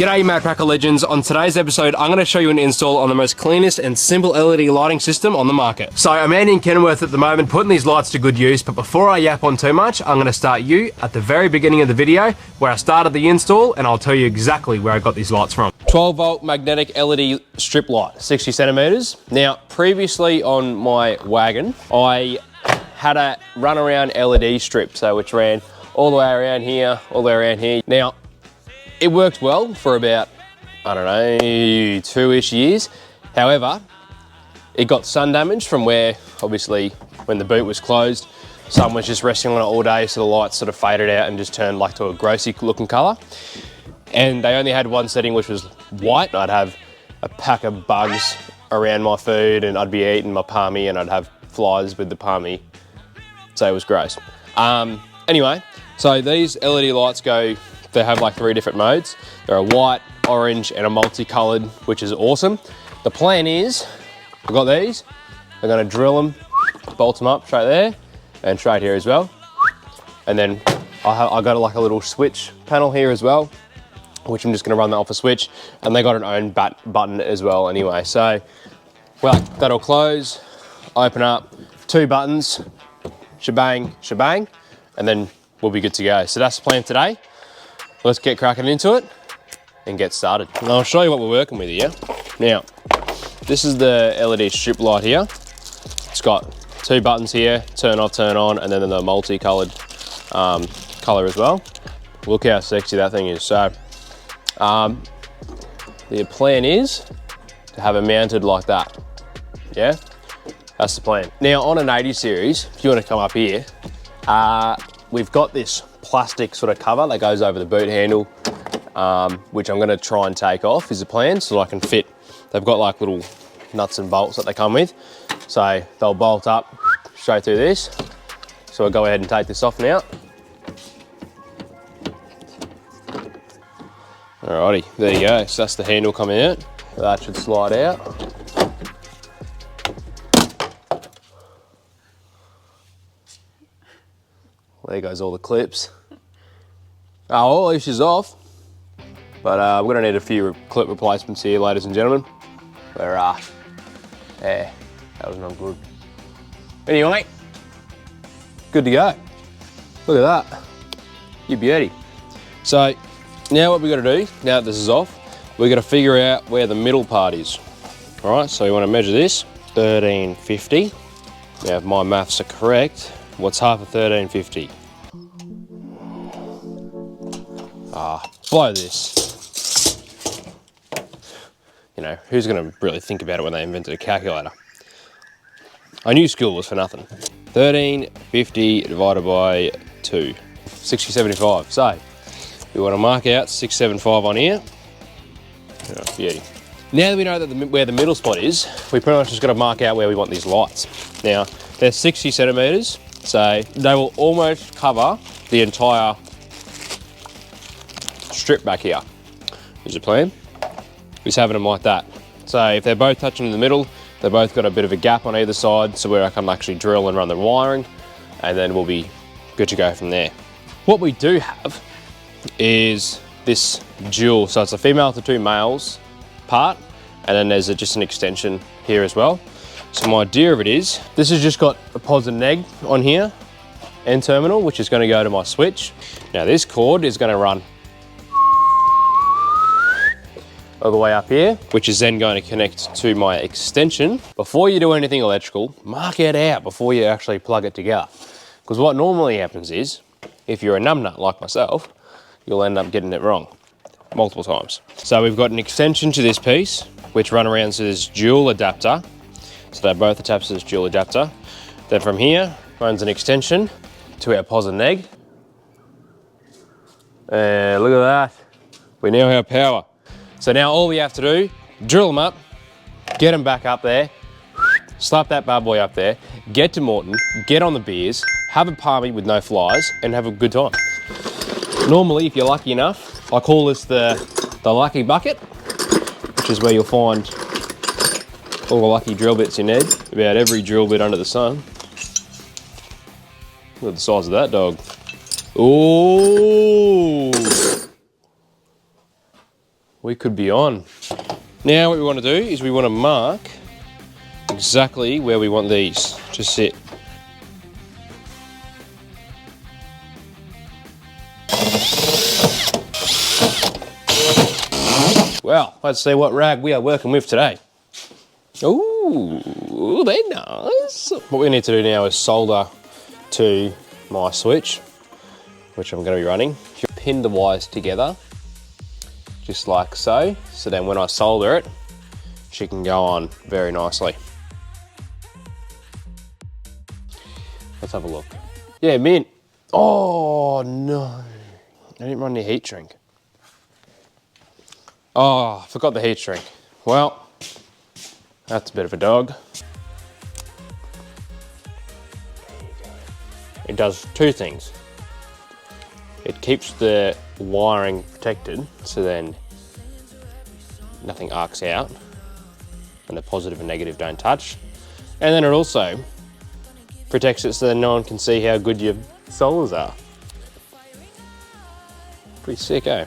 G'day Mad Packer Legends. On today's episode, I'm going to show you an install on the most cleanest and simple LED lighting system on the market. So I'm Andy in Kenilworth at the moment, putting these lights to good use, but before I yap on too much, I'm going to start you at the very beginning of the video where I started the install, and I'll tell you exactly where I got these lights from. 12 volt magnetic LED strip light, 60 centimeters. Now, previously on my wagon, I had a run around LED strip, so which ran all the way around here, all the way around here. Now, it worked well for about, I don't know, 2-ish years. However, it got sun damage from where, obviously, when the boot was closed, sun was just resting on it all day, so the lights sort of faded out and just turned like to a grossy looking color. And they only had one setting, which was white. I'd have a pack of bugs around my food and I'd be eating my palmy and I'd have flies with the palmy. So it was gross. Anyway, so these LED lights they have like 3 different modes. They're a white, orange, and a multicolored, which is awesome. The plan is, I've got these, I'm gonna drill them, bolt them up straight there, and straight here as well. And then I got like a little switch panel here as well, which I'm just gonna run that off a switch, and they got an own button as well anyway. So, well, that'll close, open up, 2 buttons, shebang, shebang, and then we'll be good to go. So that's the plan today. Let's get cracking into it and get started. And I'll show you what we're working with here. Now, this is the LED strip light here. It's got 2 buttons here, turn off, turn on, and then the multicolored color as well. Look how sexy that thing is. So, the plan is to have it mounted like that. Yeah, that's the plan. Now, on an 80 series, if you want to come up here, we've got this plastic sort of cover that goes over the boot handle, which I'm going to try and take off is the plan, so I can fit. They've got like little nuts and bolts that they come with, so they'll bolt up straight through this. So I'll go ahead and take this off now. Alrighty, there you go. So that's the handle coming out. That should slide out. There goes all the clips. Oh, leash is off, but we're gonna need a few clip replacements here, ladies and gentlemen. Yeah, that was not good. Anyway, good to go. Look at that, you beauty. So now what we gotta do, now that this is off, we gotta figure out where the middle part is. All right, so you wanna measure this, 1350. Now if my maths are correct, what's half of 1350? Blow this. You know, who's gonna really think about it when they invented a calculator? I knew school was for nothing. 1350 divided by 2, 6075. So, we wanna mark out 675 on here. Oh, beauty. Now that we know that where the middle spot is, we pretty much just gotta mark out where we want these lights. Now, they're 60 centimeters, so they will almost cover the entire strip back here. Is the plan. Just having them like that. So if they're both touching in the middle, they've both got a bit of a gap on either side, so where I can actually drill and run the wiring, and then we'll be good to go from there. What we do have is this dual, so it's a female to 2 males part, and then there's just an extension here as well. So my idea of it is, this has just got a pos and neg on here, N terminal, which is going to go to my switch. Now this cord is going to run all the way up here, which is then going to connect to my extension. Before you do anything electrical, mark it out before you actually plug it together. Because what normally happens is, if you're a numbnut like myself, you'll end up getting it wrong multiple times. So we've got an extension to this piece, which run around to this dual adapter. So they're both attached to this dual adapter. Then from here, runs an extension to our pos and neg. And look at that. We now have power. So now all we have to do, drill them up, get them back up there, slap that bad boy up there, get to Morton, get on the beers, have a palmy with no flies, and have a good time. Normally, if you're lucky enough, I call this the lucky bucket, which is where you'll find all the lucky drill bits you need, about every drill bit under the sun. Look at the size of that dog. Ooh. we could be on. Now what we want to do is we want to mark exactly where we want these to sit. Well, let's see what rag we are working with today. Ooh, they're nice. What we need to do now is solder to my switch, which I'm going to be running. Pin the wires together, just like so. So then when I solder it, she can go on very nicely. Let's have a look. Yeah, mint. Oh no, I didn't run the heat shrink. Oh, I forgot the heat shrink. Well, that's a bit of a dog. It does two things. It keeps the wiring protected, so then nothing arcs out and the positive and negative don't touch. And then it also protects it so that no one can see how good your solars are. Pretty sick, eh?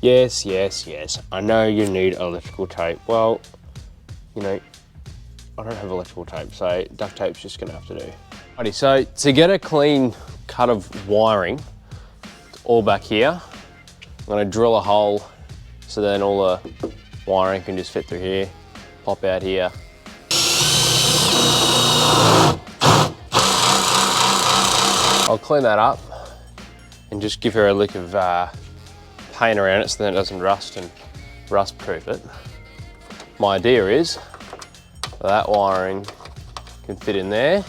Yes, yes, yes. I know you need electrical tape. Well, you know, I don't have electrical tape, so duct tape's just gonna have to do. Alrighty, so to get a clean cut of wiring, all back here, I'm gonna drill a hole so then all the wiring can just fit through here, pop out here. I'll clean that up and just give her a lick of paint around it so that it doesn't rust and rust proof it. My idea is that wiring can fit in there,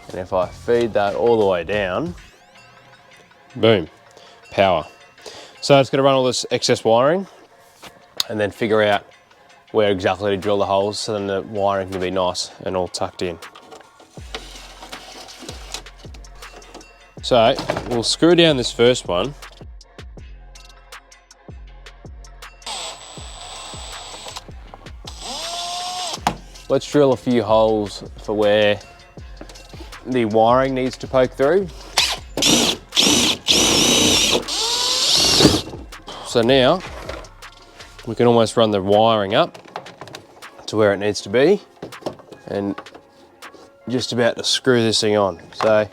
and if I feed that all the way down, boom, power. So it's going to run all this excess wiring and then figure out where exactly to drill the holes so then the wiring can be nice and all tucked in. So we'll screw down this first one. Let's drill a few holes for where the wiring needs to poke through. So now we can almost run the wiring up to where it needs to be and just about to screw this thing on. So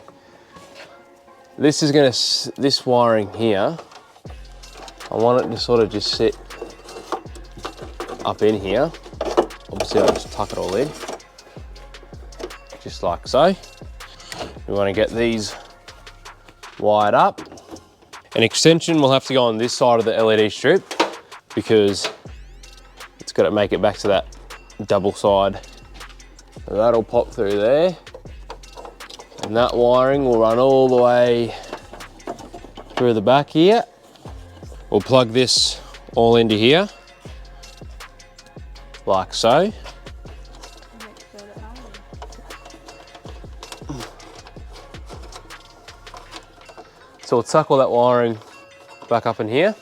this wiring here, I want it to sort of just sit up in here. Obviously I'll just tuck it all in, just like so. We want to get these wired up. An extension will have to go on this side of the LED strip because it's got to make it back to that double side. So that'll pop through there. And that wiring will run all the way through the back here. We'll plug this all into here, like so. So we'll tuck all that wiring back up in here.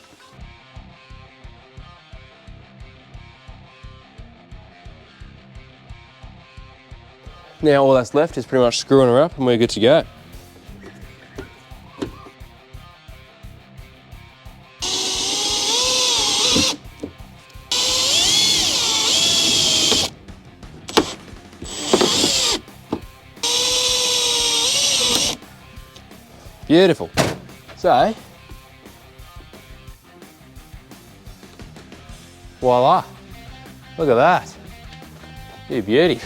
Now all that's left is pretty much screwing her up and we're good to go. Beautiful. So, voila, look at that. You beauty.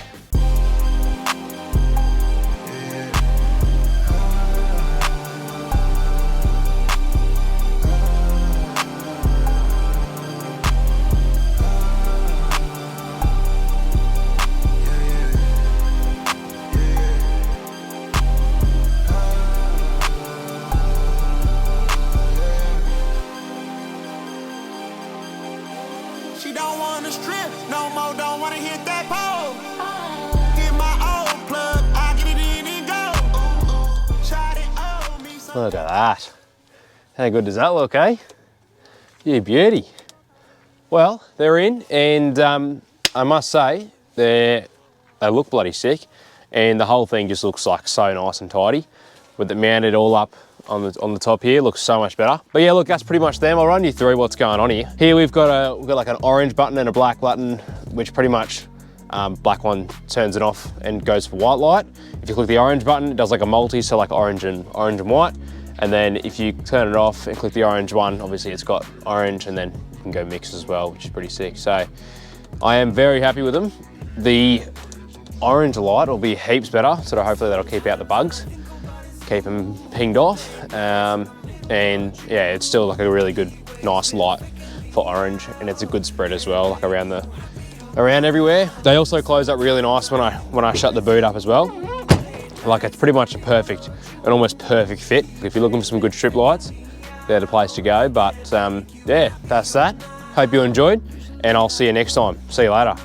She don't wanna strip no more, don't wanna hit that pole. Hit my old plug, I get it in and go. Shot it on me. Look at that. How good does that look, eh? You beauty. Well, they're in, and I must say, they look bloody sick, and the whole thing just looks like so nice and tidy, with it mounted all up on the top here. Looks so much better. But yeah, look, that's pretty much them. I'll run you through what's going on here. Here we've got like an orange button and a black button, which pretty much black one turns it off and goes for white light. If you click the orange button, it does like a multi, so like orange and white. And then if you turn it off and click the orange one, obviously it's got orange, and then you can go mix as well, which is pretty sick. So I am very happy with them. The orange light will be heaps better, so hopefully that'll keep out the bugs, keep them pinged off. And yeah, it's still like a really good, nice light for orange, and it's a good spread as well, like around everywhere. They also close up really nice when I shut the boot up as well. Like it's pretty much an almost perfect fit. If you're looking for some good strip lights, they're the place to go. But yeah, that's that. Hope you enjoyed, and I'll see you next time. See you later.